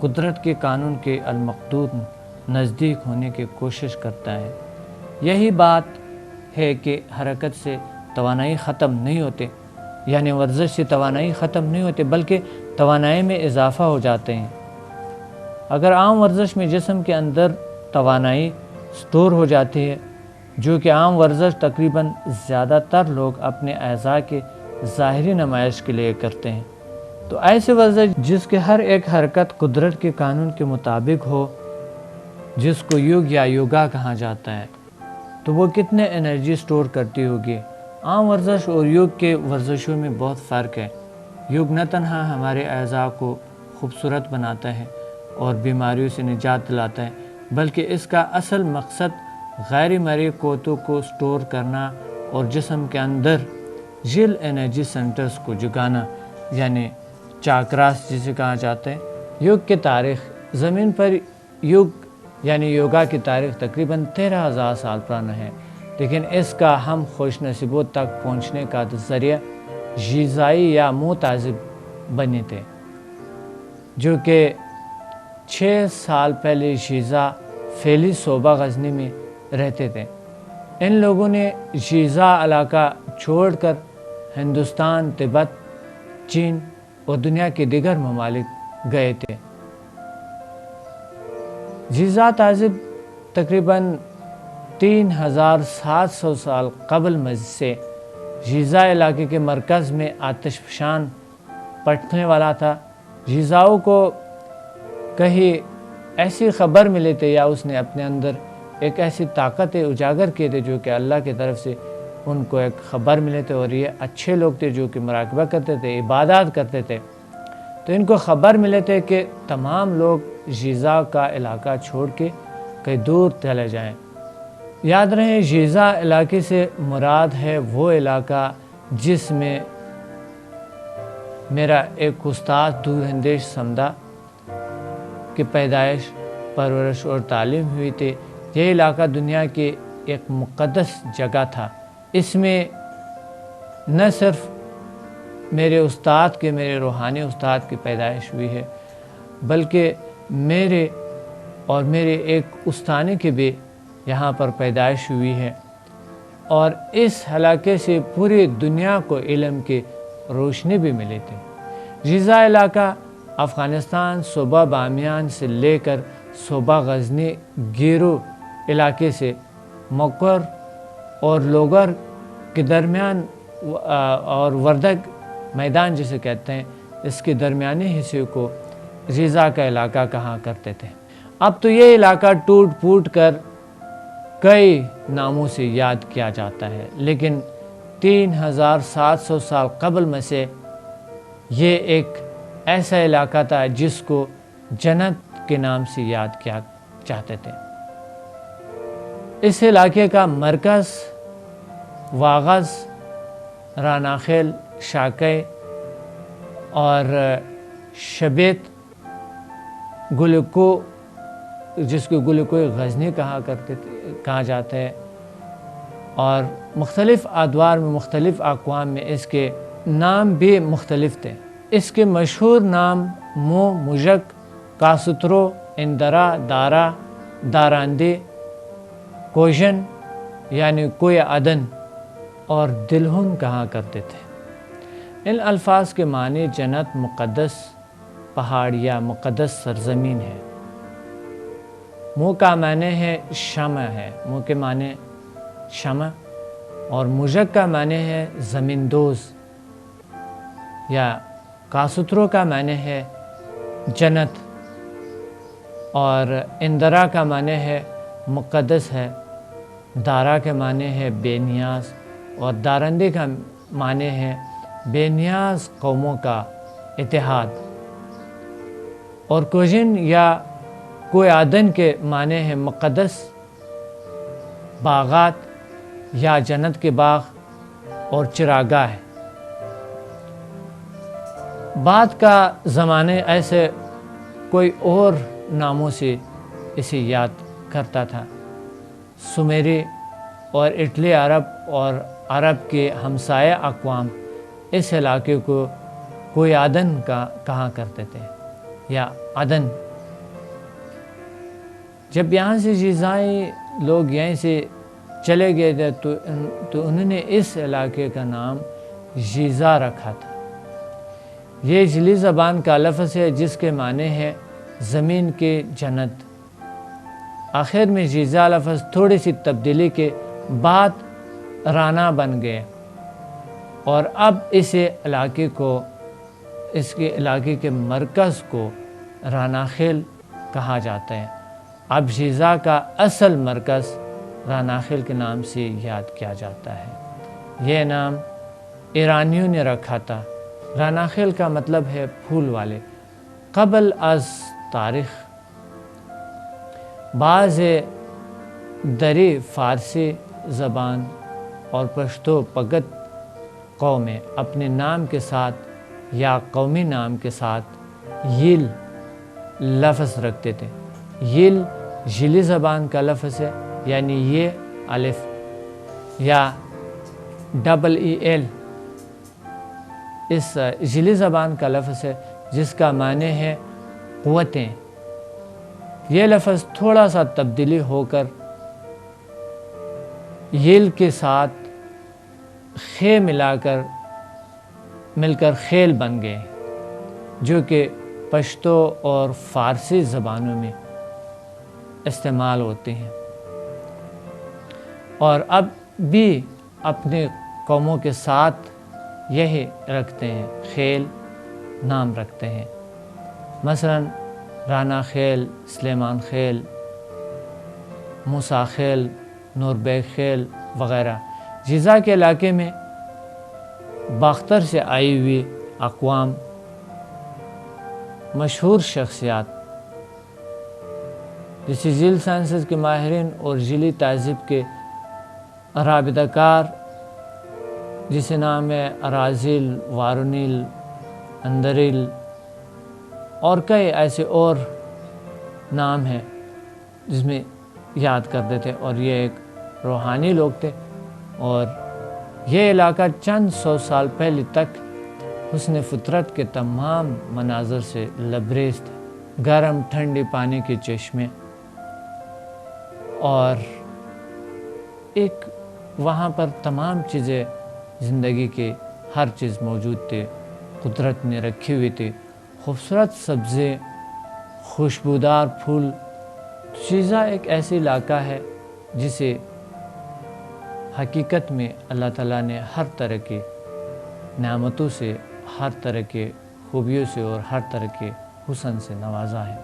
قدرت کے قانون کے المقدور نزدیک ہونے کی کوشش کرتا ہے۔ یہی بات ہے کہ حرکت سے توانائی ختم نہیں ہوتے، یعنی ورزش سے توانائی ختم نہیں ہوتے بلکہ توانائی میں اضافہ ہو جاتے ہیں۔ اگر عام ورزش میں جسم کے اندر توانائی سٹور ہو جاتی ہے، جو کہ عام ورزش تقریباً زیادہ تر لوگ اپنے اعضاء کے ظاہری نمائش کے لیے کرتے ہیں، تو ایسی ورزش جس کے ہر ایک حرکت قدرت کے قانون کے مطابق ہو، جس کو یوگ یا یوگا کہا جاتا ہے، تو وہ کتنے انرجی سٹور کرتی ہوگی۔ عام ورزش اور یوگ کے ورزشوں میں بہت فرق ہے۔ یوگ نہ تنہا ہمارے اعضاء کو خوبصورت بناتا ہے اور بیماریوں سے نجات دلاتا ہے، بلکہ اس کا اصل مقصد غیر مرئی قوتوں کو سٹور کرنا اور جسم کے اندر ریل انرجی سینٹرز کو جگانا، یعنی چاکراس جسے کہا جاتا ہے۔ یوگ کی تاریخ زمین پر یوگ یعنی یوگا کی تاریخ تقریباً 13,000 سال پرانا ہے، لیکن اس کا ہم خوش نصیبوں تک پہنچنے کا ذریعہ غذائی یا متعذب بنے تھے، جو کہ 6 سال پہلے غزہ فیلی صوبہ غزنی میں رہتے تھے۔ ان لوگوں نے غزہ علاقہ چھوڑ کر ہندوستان، تبت، چین اور دنیا کے دیگر ممالک گئے تھے۔ غزہ تہذیب تقریباً 3,700 سال قبل سے غزہ علاقے کے مرکز میں آتش فشان پٹنے والا تھا۔ غزاؤں کو کہیں ایسی خبر ملی تھی یا اس نے اپنے اندر ایک ایسی طاقت اجاگر کی تھی جو کہ اللہ کی طرف سے ان کو ایک خبر ملے تھے، اور یہ اچھے لوگ تھے جو کہ مراقبہ کرتے تھے، عبادات کرتے تھے، تو ان کو خبر ملے تھے کہ تمام لوگ غزہ کا علاقہ چھوڑ کے کہیں دور چلے جائیں۔ یاد رہے غزہ علاقے سے مراد ہے وہ علاقہ جس میں میرا ایک استاد دور اندیش سمدہ کی پیدائش، پرورش اور تعلیم ہوئی تھی۔ یہ علاقہ دنیا کی ایک مقدس جگہ تھا۔ اس میں نہ صرف میرے روحانی استاد کی پیدائش ہوئی ہے، بلکہ میرے اور میرے ایک استانی کی بھی یہاں پر پیدائش ہوئی ہے، اور اس علاقے سے پوری دنیا کو علم کی روشنی بھی ملی تھی۔ غزہ علاقہ افغانستان صوبہ بامیان سے لے کر صوبہ غزنی گیرو علاقے سے مکر اور لوگر کے درمیان اور وردگ میدان جسے کہتے ہیں، اس کے درمیانی حصے کو غزہ کا علاقہ کہا کرتے تھے۔ اب تو یہ علاقہ ٹوٹ پھوٹ کر کئی ناموں سے یاد کیا جاتا ہے، لیکن 3,700 سال قبل میں سے یہ ایک ایسا علاقہ تھا جس کو جنت کے نام سے یاد کیا چاہتے تھے۔ اس علاقے کا مرکز واغز، راناخیل، شاکے اور شبیت گلوکو، جس کو گلوکوئی غزنی کہا جاتا ہے، اور مختلف ادوار میں مختلف اقوام میں اس کے نام بھی مختلف تھے۔ اس کے مشہور نام مو، مجک، کاسترو، اندرا، دارا، داراندی، کوژن یعنی کوئی عدن اور دلہن کہا کرتے تھے۔ ان الفاظ کے معنی جنت، مقدس پہاڑ یا مقدس سرزمین ہے۔ مو کا معنی ہے شمع ہے، مو کے معنی شمع، اور مجک کا معنی ہے زمین دوز، یا کاسترو کا معنی ہے جنت، اور اندرا کا معنی ہے مقدس ہے، دارا کے معنی ہے بے نیاز، اور دارندی کا معنی ہے بے نیاز قوموں کا اتحاد، اور کوژن یا کوئی عدن کے معنی ہے مقدس باغات یا جنت کے باغ اور چراگاہ۔ بعد کا زمانے ایسے کوئی اور ناموں سے اسے یاد کرتا تھا۔ سمیری اور اٹلی عرب اور عرب کے ہمسایہ اقوام اس علاقے کو کوئی عدن کا کہا کرتے تھے، یا عدن جب یہاں سے جیزائی لوگ یہیں سے چلے گئے تھے تو انہوں نے اس علاقے کا نام جیزا رکھا تھا۔ یہ جلی زبان کا لفظ ہے جس کے معنی ہے زمین کی جنت۔ آخر میں جیزا لفظ تھوڑی سی تبدیلی کے بعد رانا بن گئے اور اب اس کے علاقے کے مرکز کو رانا خیل کہا جاتا ہے۔ اب جیزا کا اصل مرکز رانا خیل کے نام سے یاد کیا جاتا ہے۔ یہ نام ایرانیوں نے رکھا تھا۔ رانا خیل کا مطلب ہے پھول والے۔ قبل از تاریخ بعض دری فارسی زبان اور پشتو پگت قومیں اپنے نام کے ساتھ یا قومی نام کے ساتھ یل لفظ رکھتے تھے۔ یل جلی زبان کا لفظ ہے، یعنی یہ الف یا ڈبل ای ایل اس جلی زبان کا لفظ ہے جس کا معنی ہے قوتیں۔ یہ لفظ تھوڑا سا تبدیلی ہو کر یل کے ساتھ خے مل کر خیل بن گئے، جو کہ پشتو اور فارسی زبانوں میں استعمال ہوتے ہیں اور اب بھی اپنے قوموں کے ساتھ یہی رکھتے ہیں، خیل نام رکھتے ہیں۔ مثلا رانا خیل، سلیمان خیل، موسیٰ خیل، نور بیگ خیل وغیرہ۔ جیزا کے علاقے میں باختر سے آئی ہوئی اقوام، مشہور شخصیات جیسے جیل سائنسز کے ماہرین اور جیلی تہذیب کے رابطہ کار، جسے نام ہے ارازیل، وارونیل، اندریل اور کئی ایسے اور نام ہیں جس میں یاد کرتے تھے، اور یہ ایک روحانی لوگ تھے اور یہ علاقہ چند سو سال پہلے تک حسن فطرت کے تمام مناظر سے لبریز تھے۔ گرم ٹھنڈی پانی کے چشمے اور ایک وہاں پر تمام چیزیں، زندگی کے ہر چیز موجود تھے، قدرت نے رکھی ہوئی تھی، خوبصورت سبزیں، خوشبودار پھول۔ جیزا ایک ایسی علاقہ ہے جسے حقیقت میں اللہ تعالیٰ نے ہر طرح کی نعمتوں سے، ہر طرح کے خوبیوں سے اور ہر طرح کے حسن سے نوازا ہے۔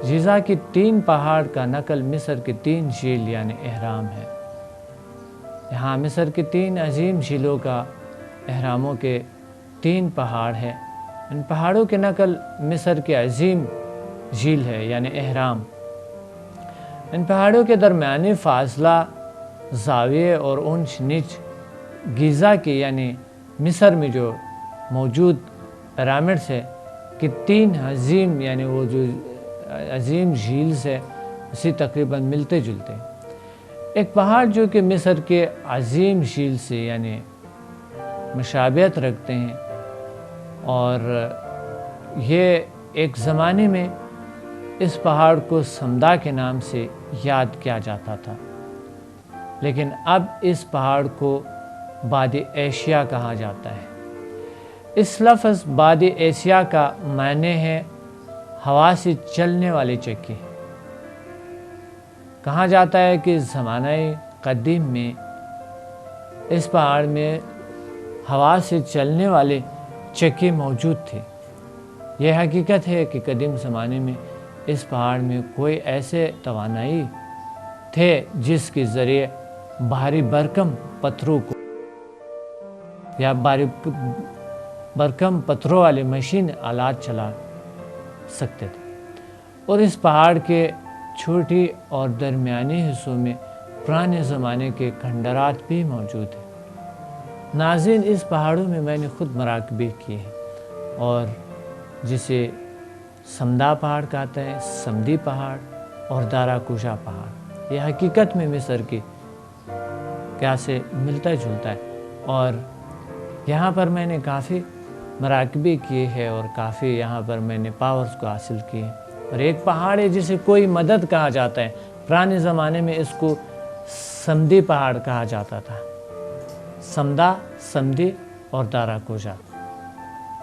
جیزا کی 3 پہاڑ کا نقل مصر کے 3 جھیل یعنی اہرام ہے۔ یہاں مصر کے 3 عظیم جھیلوں کا اہراموں کے 3 پہاڑ ہے۔ ان پہاڑوں کے نقل مصر کے عظیم جھیل ہے یعنی اہرام۔ ان پہاڑوں کے درمیانی فاصلہ، زاویے اور اونچ نیچ گیزا کی یعنی مصر میں جو موجود پیرامڈس ہے کہ 3 عظیم یعنی وہ جو عظیم جھیل سے اسی تقریباً ملتے جلتے ہیں۔ ایک پہاڑ جو کہ مصر کے عظیم جھیل سے یعنی مشابہت رکھتے ہیں، اور یہ ایک زمانے میں اس پہاڑ کو سمدا کے نام سے یاد کیا جاتا تھا، لیکن اب اس پہاڑ کو بادی ایشیا کہا جاتا ہے۔ اس لفظ بادی ایشیا کا معنی ہے ہوا سے چلنے والی چکی۔ کہا جاتا ہے کہ زمانہ قدیم میں اس پہاڑ میں ہوا سے چلنے والے چکی موجود تھے۔ یہ حقیقت ہے کہ قدیم زمانے میں اس پہاڑ میں کوئی ایسے توانائی تھے جس کے ذریعے بھاری بھرکم پتھروں کو یا بھرکم پتھروں والے مشین آلات چلا سکتے تھے، اور اس پہاڑ کے چھوٹی اور درمیانی حصوں میں پرانے زمانے کے کھنڈرات بھی موجود ہیں۔ ناظرین، اس پہاڑوں میں میں نے خود مراقبے کیے ہیں، اور جسے سمدا پہاڑ کہتا ہے، سمدی پہاڑ اور دارا کوشا پہاڑ، یہ حقیقت میں مصر کی کیا سے ملتا جلتا ہے، اور یہاں پر میں نے کافی مراقبے کیے ہیں اور کافی یہاں پر میں نے پاورز کو حاصل کیے ہیں۔ اور ایک پہاڑ ہے جسے کوئی مدد کہا جاتا ہے، پرانے زمانے میں اس کو سمدی پہاڑ کہا جاتا تھا، سمدا، سمدی اور دارا کوجا۔